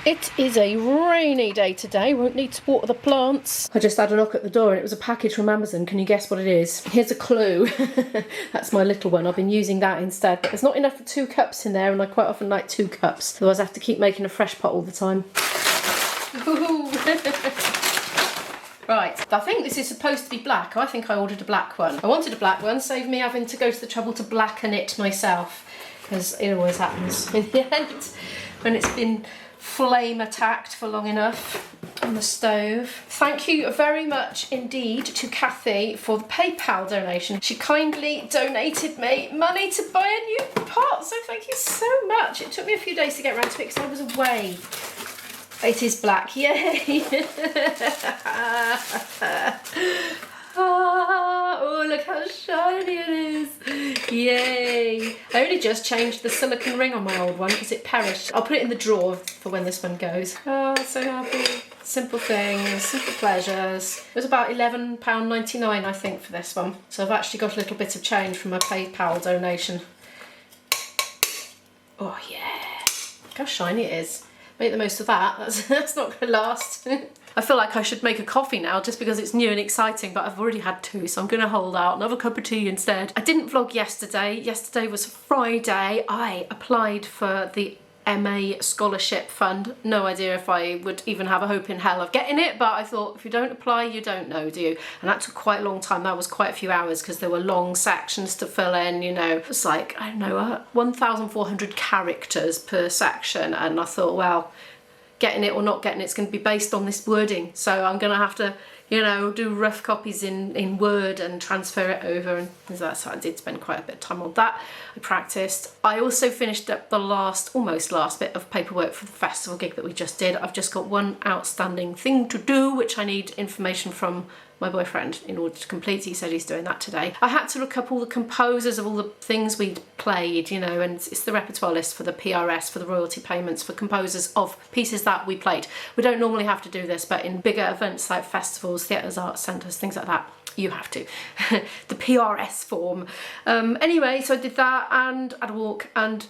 It is a rainy day today, won't need to water the plants. I just had a knock at the door and it was a package from Amazon. Can you guess what it is? Here's a clue. That's my little one. I've been using that instead. But there's not enough for 2 cups in there and I quite often like 2 cups. Otherwise I have to keep making a fresh pot all the time. Right, I think this is supposed to be black. I think I ordered a black one. I wanted a black one, save me having to go to the trouble to blacken it myself. Because it always happens in the end when it's been flame attacked for long enough on the stove. Thank you very much indeed to Kathy for the PayPal donation. She kindly donated me money to buy a new pot, so thank you so much. It took me a few days to get around to it because I was away. It is black, yay! Oh, look how shiny it is. Yay. I only just changed the silicone ring on my old one because it perished. I'll put it in the drawer for when this one goes. Oh, so happy. Simple things, simple pleasures. It was about £11.99 I think for this one. So I've actually got a little bit of change from my PayPal donation. Oh yeah. Look how shiny it is. Make the most of that. That's not going to last. I feel like I should make a coffee now just because it's new and exciting, but I've already had 2, so I'm going to hold out another cup of tea instead. I didn't vlog yesterday. Yesterday was Friday. I applied for the MA scholarship fund. No idea if I would even have a hope in hell of getting it, but I thought if you don't apply, you don't know, do you? And that took quite a long time. That was quite a few hours because there were long sections to fill in, you know. It was like, I don't know, 1,400 characters per section, and I thought, well, getting it or not getting it's going to be based on this wording, so I'm going to have to, you know, do rough copies in Word and transfer it over, and so I did spend quite a bit of time on that. I practiced. I also finished up the almost last bit of paperwork for the festival gig that we just did. I've just got one outstanding thing to do, which I need information from my boyfriend in order to complete. He said he's doing that today. I had to look up all the composers of all the things we'd played, you know, and it's the repertoire list for the PRS, for the royalty payments, for composers of pieces that we played. We don't normally have to do this, but in bigger events like festivals, theatres, arts centres, things like that, you have to. The PRS form. Anyway, so I did that and had a walk, and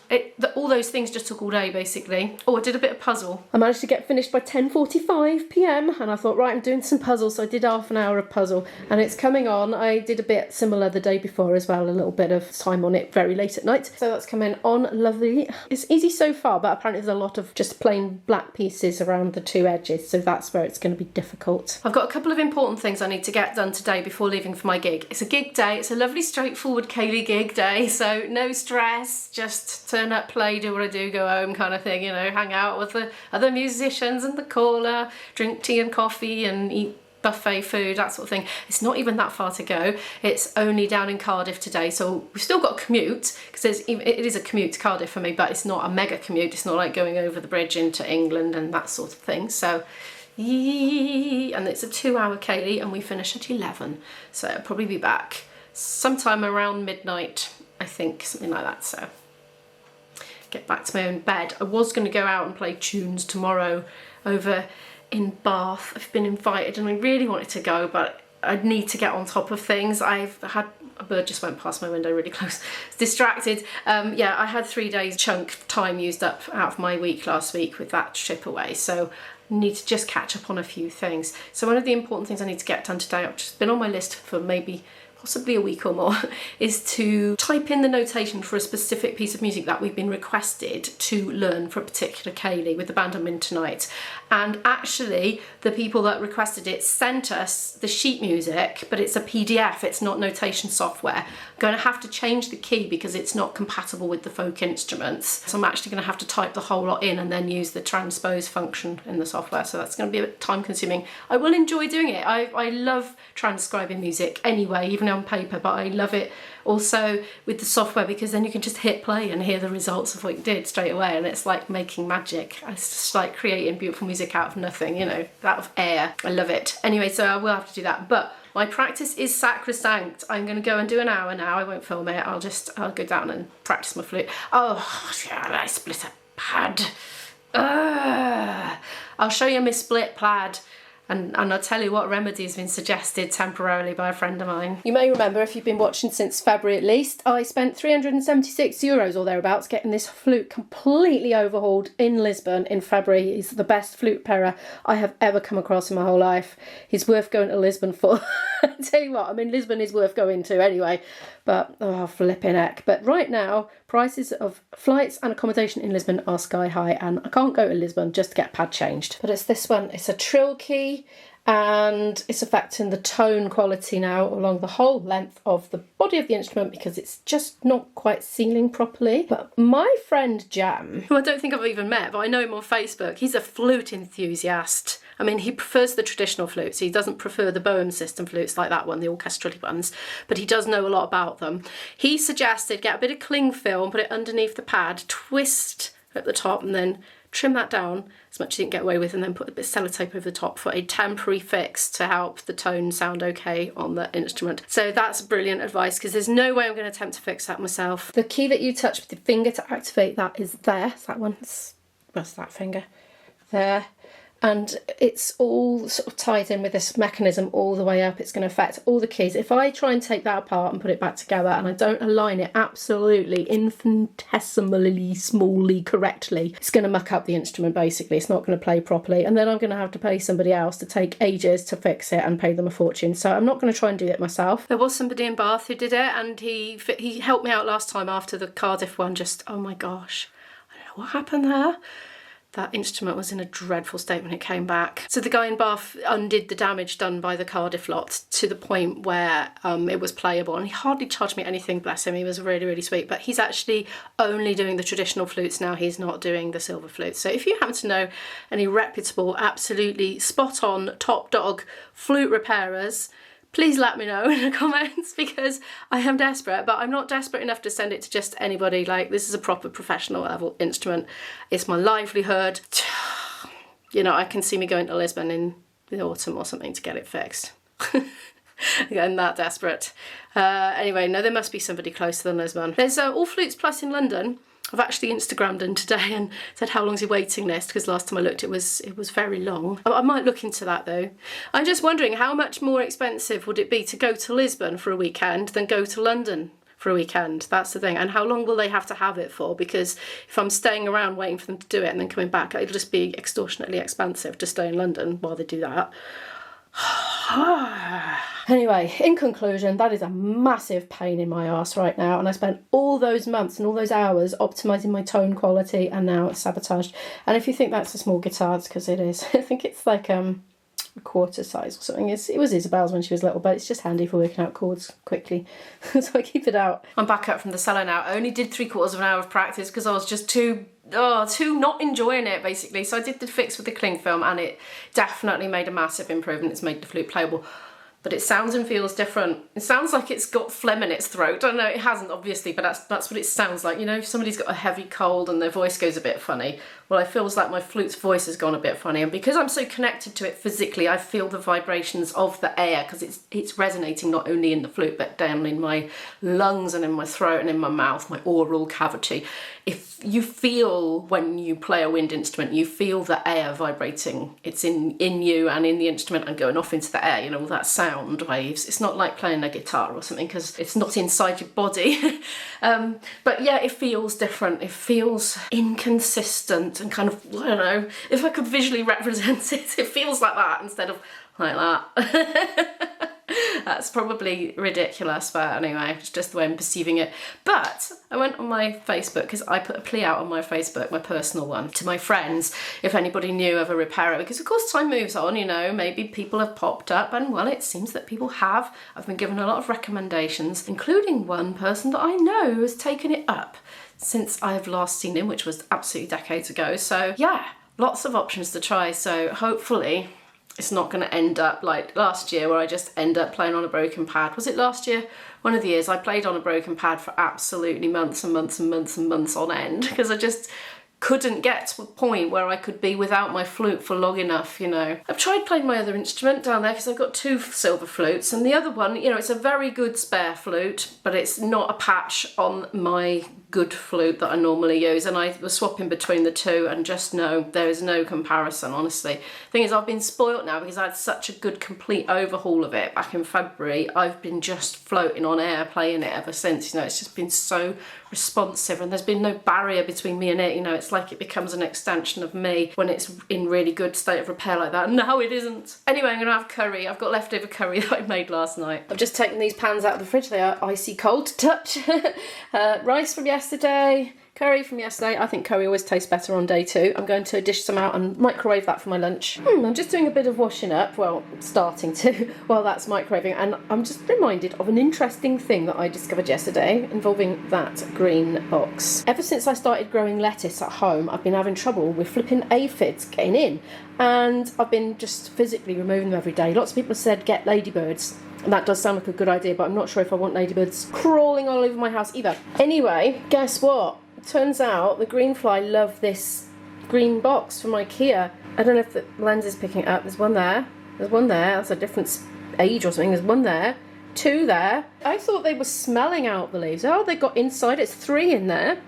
all those things just took all day basically. Oh, I did a bit of puzzle. I managed to get finished by 10:45 p.m. and I thought, right, I'm doing some puzzles, so I did half an hour of puzzle and it's coming on. I did a bit similar the day before as well, a little bit of time on it very late at night. So that's coming on lovely. It's easy so far, but apparently there's a lot of just plain black pieces around the 2 edges, so that's where it's going to be difficult. I've got a couple of important things I need to get done today before leaving for my gig. It's a gig day. It's a lovely straightforward Kaylee gig day, so no stress, just turn up, play, do what I do, go home kind of thing, you know, hang out with the other musicians and the caller, drink tea and coffee and eat buffet food, that sort of thing. It's not even that far to go. It's only down in Cardiff today, so we've still got a commute because it is a commute to Cardiff for me, but it's not a mega commute. It's not like going over the bridge into England and that sort of thing. So and it's a 2-hour Kaylee and we finish at 11, so I'll probably be back sometime around midnight, I think, something like that. So get back to my own bed. I was going to go out and play tunes tomorrow over in Bath. I've been invited and I really wanted to go, but I'd need to get on top of things. I've had a bird just went past my window really close. Distracted. Yeah, I had 3 days chunk time used up out of my week last week with that trip away, so need to just catch up on a few things. So one of the important things I need to get done today, which has been on my list for maybe possibly a week or more, is to type in the notation for a specific piece of music that we've been requested to learn for a particular Kaylee with the band I'm in tonight. And actually the people that requested it sent us the sheet music, but it's a PDF, it's not notation software. I'm going to have to change the key because it's not compatible with the folk instruments. So I'm actually going to have to type the whole lot in and then use the transpose function in the software. So that's going to be a bit time consuming. I will enjoy doing it. I love transcribing music anyway, even on paper, but I love it also with the software because then you can just hit play and hear the results of what you did straight away, and it's like making magic. It's just like creating beautiful music out of nothing, you know, out of air. I love it. Anyway, so I will have to do that, but my practice is sacrosanct. I'm going to go and do an hour now. I won't film it. I'll go down and practice my flute. Oh, I split a pad. I'll show you my split plaid And I'll tell you what remedy has been suggested temporarily by a friend of mine. You may remember, if you've been watching since February at least, I spent €376 or thereabouts getting this flute completely overhauled in Lisbon in February. He's the best flute repairer I have ever come across in my whole life. He's worth going to Lisbon for. I tell you what, I mean, Lisbon is worth going to anyway. But, oh, flipping heck. But right now, prices of flights and accommodation in Lisbon are sky high, and I can't go to Lisbon just to get a pad changed. But it's this one. It's a trill key, and it's affecting the tone quality now along the whole length of the body of the instrument because it's just not quite sealing properly. But my friend Jam, who I don't think I've even met, but I know him on Facebook, he's a flute enthusiast. I mean, he prefers the traditional flutes. He doesn't prefer the Boehm system flutes like that one, the orchestrally ones, but he does know a lot about them. He suggested get a bit of cling film, put it underneath the pad, twist at the top, and then trim that down as much as you can get away with, and then put a bit of sellotape over the top for a temporary fix to help the tone sound okay on the instrument. So that's brilliant advice, because there's no way I'm going to attempt to fix that myself. The key that you touch with the finger to activate that is there. It's that one. What's that finger? There. And it's all sort of tied in with this mechanism all the way up. It's going to affect all the keys. If I try and take that apart and put it back together and I don't align it absolutely infinitesimally smallly correctly, it's going to muck up the instrument basically. It's not going to play properly. And then I'm going to have to pay somebody else to take ages to fix it and pay them a fortune. So I'm not going to try and do it myself. There was somebody in Bath who did it, and he helped me out last time after the Cardiff one. Just, oh my gosh, I don't know what happened there. That instrument was in a dreadful state when it came back. So the guy in Bath undid the damage done by the Cardiff lot to the point where it was playable, and he hardly charged me anything, bless him. He was really, really sweet. But he's actually only doing the traditional flutes now. He's not doing the silver flutes. So if you happen to know any reputable, absolutely spot on, top dog flute repairers, please let me know in the comments, because I am desperate, but I'm not desperate enough to send it to just anybody. Like, this is a proper professional level instrument. It's my livelihood. You know, I can see me going to Lisbon in the autumn or something to get it fixed. I'm that desperate. Anyway, no, there must be somebody closer than Lisbon. There's All Flutes Plus in London. I've actually Instagrammed him today and said, how long's your waiting list? Because last time I looked, it was very long. I might look into that though. I'm just wondering, how much more expensive would it be to go to Lisbon for a weekend than go to London for a weekend? That's the thing. And how long will they have to have it for? Because if I'm staying around waiting for them to do it and then coming back, it'll just be extortionately expensive to stay in London while they do that. Anyway, in conclusion, that is a massive pain in my arse right now, and I spent all those months and all those hours optimising my tone quality, and now it's sabotaged. And if you think that's a small guitar, it's because it is. I think it's like a quarter size or something. It was Isabel's when she was little, but it's just handy for working out chords quickly. So I keep it out. I'm back up from the cello now. I only did 3/4 of an hour of practice because I was just too not enjoying it basically. So I did the fix with the cling film, and it definitely made a massive improvement. It's made the flute playable, but it sounds and feels different. It sounds like it's got phlegm in its throat. I don't know, it hasn't obviously, but that's what it sounds like. You know, if somebody's got a heavy cold and their voice goes a bit funny, well, it feels like my flute's voice has gone a bit funny, and because I'm so connected to it physically, I feel the vibrations of the air, because it's resonating not only in the flute but down in my lungs and in my throat and in my mouth, my oral cavity. If you feel, when you play a wind instrument, you feel the air vibrating. It's in you and in the instrument and going off into the air, you know, all that sound waves. It's not like playing a guitar or something, because it's not inside your body. But yeah, it feels different. It feels inconsistent and kind of, I don't know, if I could visually represent it, it feels like that instead of like that. That's probably ridiculous, but anyway, it's just the way I'm perceiving it. But I went on my Facebook, because I put a plea out on my Facebook, my personal one, to my friends, if anybody knew of a repairer, because of course time moves on, you know, maybe people have popped up, and well, it seems that people have. I've been given a lot of recommendations, including one person that I know who has taken it up since I've last seen him, which was absolutely decades ago. So yeah, lots of options to try. So hopefully it's not going to end up like last year, where I just end up playing on a broken pad. Was it last year? One of the years I played on a broken pad for absolutely months and months and months and months on end, because I just couldn't get to a point where I could be without my flute for long enough, you know. I've tried playing my other instrument down there, because I've got 2 silver flutes, and the other one, you know, it's a very good spare flute, but it's not a patch on my good flute that I normally use, and I was swapping between the two, and just know there is no comparison, honestly. Thing is, I've been spoilt now because I had such a good complete overhaul of it back in February. I've been just floating on air playing it ever since, you know. It's just been so responsive, and there's been no barrier between me and it, you know. It's like it becomes an extension of me when it's in really good state of repair like that. No, it isn't. Anyway, I'm gonna have curry. I've got leftover curry that I made last night. I've just taken these pans out of the fridge. They are icy cold to touch. Rice from yesterday, curry from yesterday. I think curry always tastes better on day 2. I'm going to dish some out and microwave that for my lunch. I'm just doing a bit of washing up, well, starting to, while that's microwaving, and I'm just reminded of an interesting thing that I discovered yesterday involving that green box. Ever since I started growing lettuce at home, I've been having trouble with flipping aphids getting in, and I've been just physically removing them every day. Lots of people have said get ladybirds. And that does sound like a good idea, but I'm not sure if I want ladybirds crawling all over my house either. Anyway, guess what? It turns out the greenfly love this green box from IKEA. I don't know if the lens is picking it up. There's one there. There's one there. That's a different age or something. There's one there. 2 there. I thought they were smelling out the leaves. Oh, they got inside. It's 3 in there.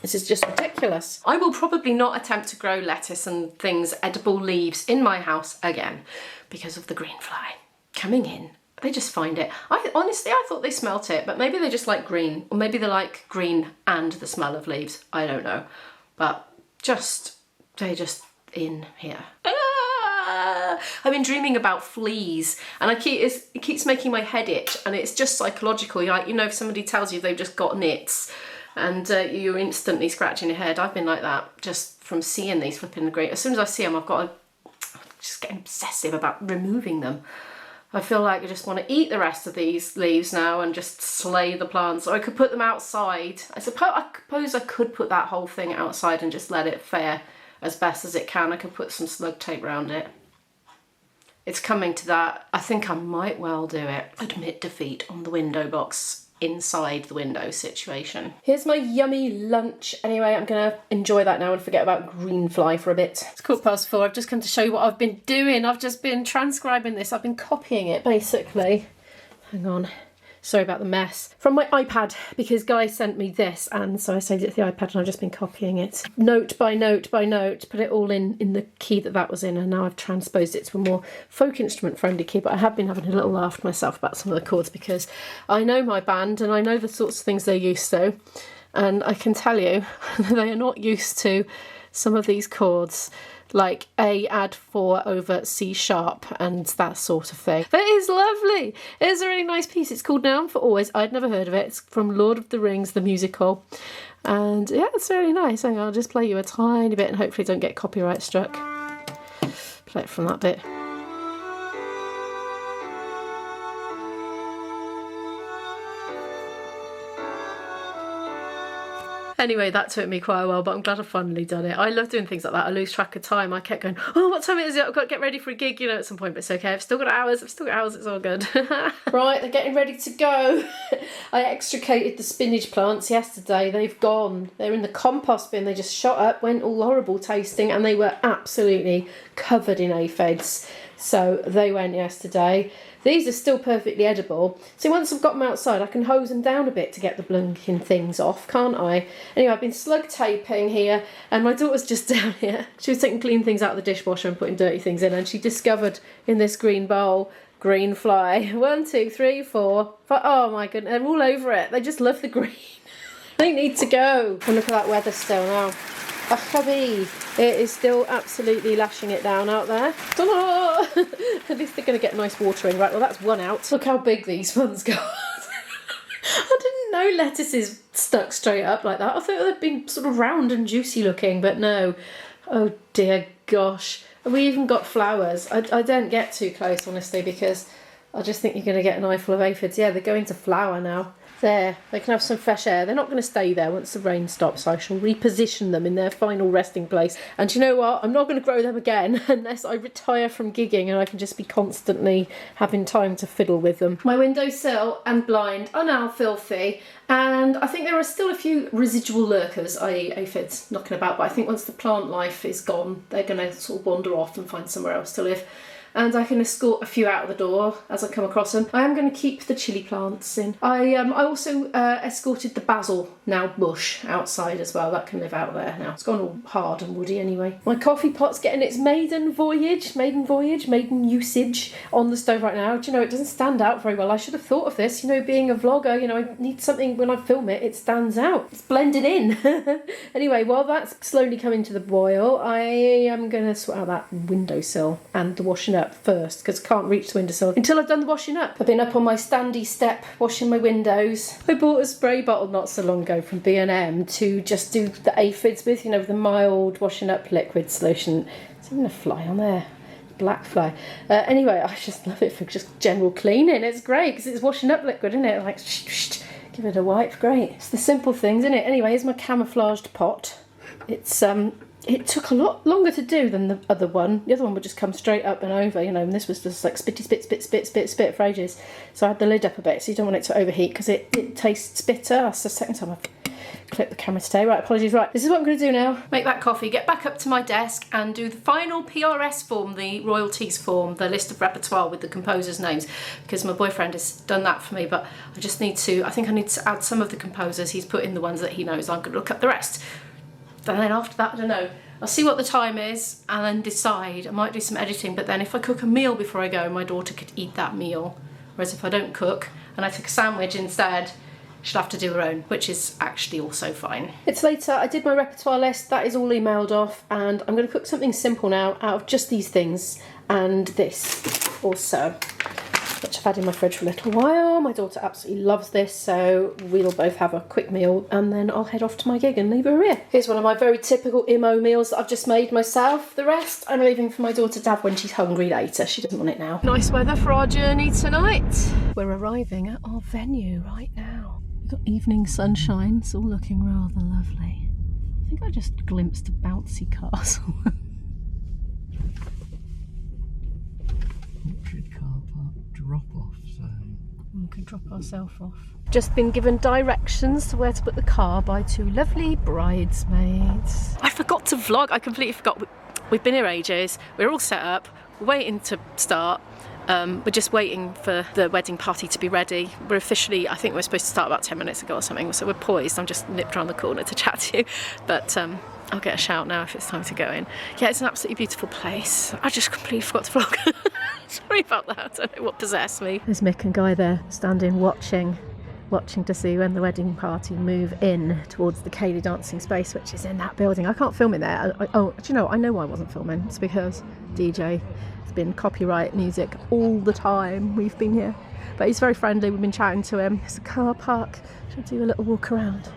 This is just ridiculous. I will probably not attempt to grow lettuce and things, edible leaves, in my house again because of the greenfly coming in. They just find it. Honestly, I thought they smelt it, but maybe they just like green, or maybe they like green and the smell of leaves. I don't know, but they're just in here. I've been dreaming about fleas, and it keeps making my head itch, and it's just psychological. Like, you know, if somebody tells you they've just got nits, and you're instantly scratching your head. I've been like that just from seeing these flipping green. As soon as I see them, I've got to just get obsessive about removing them. I feel like I just want to eat the rest of these leaves now and just slay the plants. Or I could put them outside. I suppose I could put that whole thing outside and just let it fare as best as it can. I could put some slug tape around it. It's coming to that. I think I might well do it. Admit defeat on the window box inside the window situation. Here's my yummy lunch. Anyway, I'm gonna enjoy that now and forget about greenfly for a bit. It's 4:15. I've just come to show you what I've been doing. I've just been transcribing this. I've been copying it basically. Hang on. Sorry about the mess. From my iPad, because Guy sent me this, and so I saved it to the iPad and I've just been copying it. Note by note by note, put it all in the key that was in, and now I've transposed it to a more folk instrument friendly key, but I have been having a little laugh to myself about some of the chords because I know my band and I know the sorts of things they're used to, and I can tell you they are not used to some of these chords, like A add 4 over C sharp and that sort of thing. But it is lovely. It is a really nice piece. It's called Now and For Always. I'd never heard of it. It's from Lord of the Rings, the musical. And yeah, it's really nice. Hang on, I'll just play you a tiny bit and hopefully don't get copyright struck. Play it from that bit. Anyway, that took me quite a while, but I'm glad I've finally done it. I love doing things like that. I lose track of time. I kept going, oh, what time is it? I've got to get ready for a gig, you know, at some point, but it's okay. I've still got hours. It's all good. Right, they're getting ready to go. I extricated the spinach plants yesterday. They've gone. They're in the compost bin. They just shot up, went all horrible tasting, and they were absolutely covered in aphids. So they went yesterday. These are still perfectly edible. So once I've got them outside, I can hose them down a bit to get the blinking things off, can't I? Anyway, I've been slug taping here, and my daughter's just down here. She was taking clean things out of the dishwasher and putting dirty things in, and she discovered in this green bowl, green fly. 1, 2, 3, 4, 5. Oh my goodness, they're all over it. They just love the green. They need to go. And look at that weather still now. It is still absolutely lashing it down out there. At least they're going to get nice watering. Right, well that's one out. Look how big these ones got. I didn't know lettuces stuck straight up like that. I thought they'd been sort of round and juicy looking, but no. Oh dear gosh. We even got flowers. I don't get too close, honestly, because I just think you're going to get an eyeful of aphids. Yeah, they're going to flower now. There, they can have some fresh air. They're not going to stay there once the rain stops. I shall reposition them in their final resting place. And you know what? I'm not going to grow them again unless I retire from gigging and I can just be constantly having time to fiddle with them. My windowsill and blind are now filthy, and I think there are still a few residual lurkers, i.e. aphids, knocking about, but I think once the plant life is gone, they're going to sort of wander off and find somewhere else to live. and I can escort a few out of the door as I come across them. I am going to keep the chilli plants in. I also escorted the basil, now bush, outside as well. That can live out there now. It's gone all hard and woody anyway. My coffee pot's getting its maiden usage on the stove right now. Do you know, it doesn't stand out very well. I should have thought of this. You know, being a vlogger, you know, I need something when I film it, it stands out. It's blended in. Anyway, while that's slowly coming to the boil, I am going to sort out that windowsill and the washing up first, because I can't reach the windowsill until I've done the washing up. I've been up on my standy step washing my windows. I bought a spray bottle not so long ago from B&M to just do the aphids with, you know, the mild washing up liquid solution. There's even a fly on there. Black fly. Anyway, I just love it for just general cleaning. It's great because it's washing up liquid, isn't it? Like, give it a wipe. Great. It's the simple things, isn't it? Anyway, here's my camouflaged pot. It's it took a lot longer to do than the other one. The other one would just come straight up and over, you know, and this was just like spit for ages. So I had the lid up a bit, so you don't want it to overheat because it tastes bitter. That's the second time I've clip the camera today. Right, apologies. Right, this is what I'm going to do now. Make that coffee, get back up to my desk and do the final PRS form, the royalties form, the list of repertoire with the composers' names, because my boyfriend has done that for me, but I just need to, I think I need to add some of the composers. He's put in the ones that he knows. I'm going to look up the rest. And then after that, I don't know. I'll see what the time is and then decide. I might do some editing, but then if I cook a meal before I go, my daughter could eat that meal. Whereas if I don't cook and I take a sandwich instead, she'll have to do her own, which is actually also fine. It's later, I did my repertoire list, that is all emailed off, and I'm going to cook something simple now out of just these things and this also, which I've had in my fridge for a little while. My daughter absolutely loves this, so we'll both have a quick meal and then I'll head off to my gig and leave her here. Here's one of my very typical IMO meals that I've just made myself. The rest I'm leaving for my daughter to have when she's hungry later. She doesn't want it now. Nice weather for our journey tonight. We're arriving at our venue right now. We've got evening sunshine, it's all looking rather lovely. I think I just glimpsed a bouncy castle. Car park drop-off zone. We can drop ourselves off. Just been given directions to where to put the car by two lovely bridesmaids. I forgot to vlog, I completely forgot. We've been here ages, we're all set up, we're waiting to start. We're just waiting for the wedding party to be ready. We're officially, I think we're supposed to start about 10 minutes ago or something, so we're poised. I'm just nipped around the corner to chat to you, but I'll get a shout now if it's time to go in. Yeah, it's an absolutely beautiful place. I just completely forgot to vlog. Sorry about that, I don't know what possessed me. There's Mick and Guy there, standing watching to see when the wedding party move in towards the Ceilidh dancing space, which is in that building. I can't film in there. Oh, do you know, I know why I wasn't filming. It's because DJ has been copyright music all the time we've been here. But he's very friendly, we've been chatting to him. It's a car park. Should do a little walk around.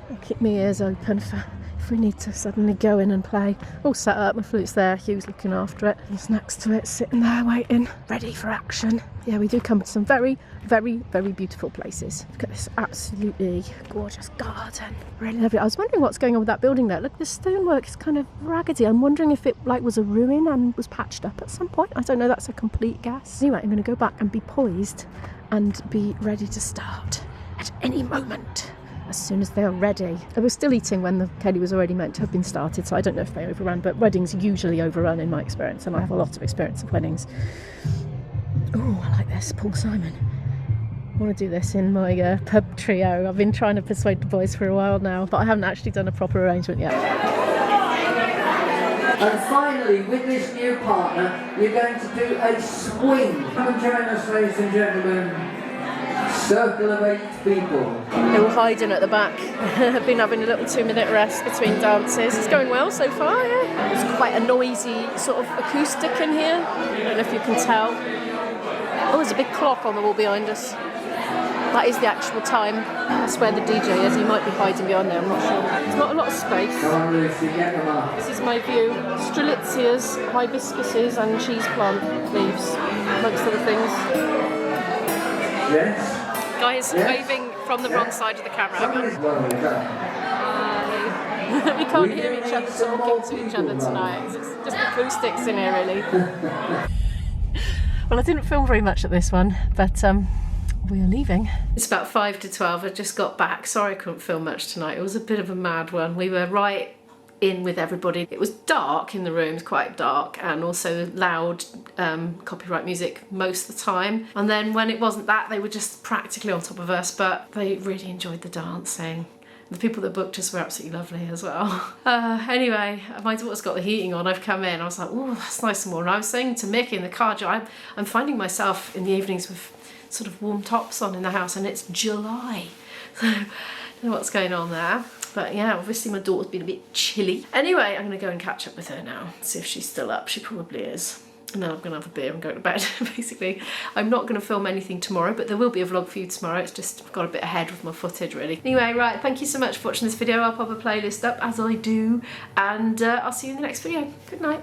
I'll keep my ears open for if we need to suddenly go in and play. All set up, my flute's there, Hugh's looking after it. He's next to it, sitting there waiting, ready for action. Yeah, we do come to some very, very, very beautiful places. Look at this absolutely gorgeous garden. Really lovely. I was wondering what's going on with that building there. Look, the stonework is kind of raggedy. I'm wondering if it was a ruin and was patched up at some point. I don't know, that's a complete guess. Anyway, I'm going to go back and be poised and be ready to start at any moment. As soon as they are ready. I was still eating when the Ceilidh was already meant to have been started, so I don't know if they overran, but weddings usually overrun in my experience, and I have a lot of experience of weddings. Oh, I like this, Paul Simon. I want to do this in my pub trio. I've been trying to persuade the boys for a while now, but I haven't actually done a proper arrangement yet. And finally, with this new partner, you're going to do a swing. Come and join us, ladies and gentlemen. Circle of 8 people. They're all hiding at the back. I've been having a little 2-minute rest between dances. It's going well so far, yeah. It's quite a noisy sort of acoustic in here. I don't know if you can tell. Oh, there's a big clock on the wall behind us. That is the actual time. That's where the DJ is. He might be hiding behind there, I'm not sure. There's not a lot of space. Come on, Lucy, get them up. This is my view. Strelitzias, hibiscuses and cheese plant leaves, amongst other things. Yes? Guys, yes. Waving from the wrong side of the camera. We can't hear each other talking to each other tonight. It's just acoustics in here, really. Well, I didn't film very much at this one, but we are leaving. It's about 5 to 12. I just got back. Sorry I couldn't film much tonight. It was a bit of a mad one. We were right in with everybody. It was dark in the rooms, quite dark, and also loud copyright music most of the time. And then when it wasn't that, they were just practically on top of us, but they really enjoyed the dancing. The people that booked us were absolutely lovely as well. Anyway, my daughter's got the heating on. I've come in, I was like, oh, that's nice and warm. And I was saying to Mick in the car, I'm finding myself in the evenings with sort of warm tops on in the house, and it's July. So I don't know what's going on there. But yeah, obviously my daughter's been a bit chilly. Anyway, I'm gonna go and catch up with her now, see if she's still up. She probably is. And then I'm gonna have a beer and go to bed, basically. I'm not gonna film anything tomorrow, but there will be a vlog for you tomorrow. It's just I've got a bit ahead with my footage, really. Anyway, right, thank you so much for watching this video. I'll pop a playlist up, as I do, and I'll see you in the next video. Good night.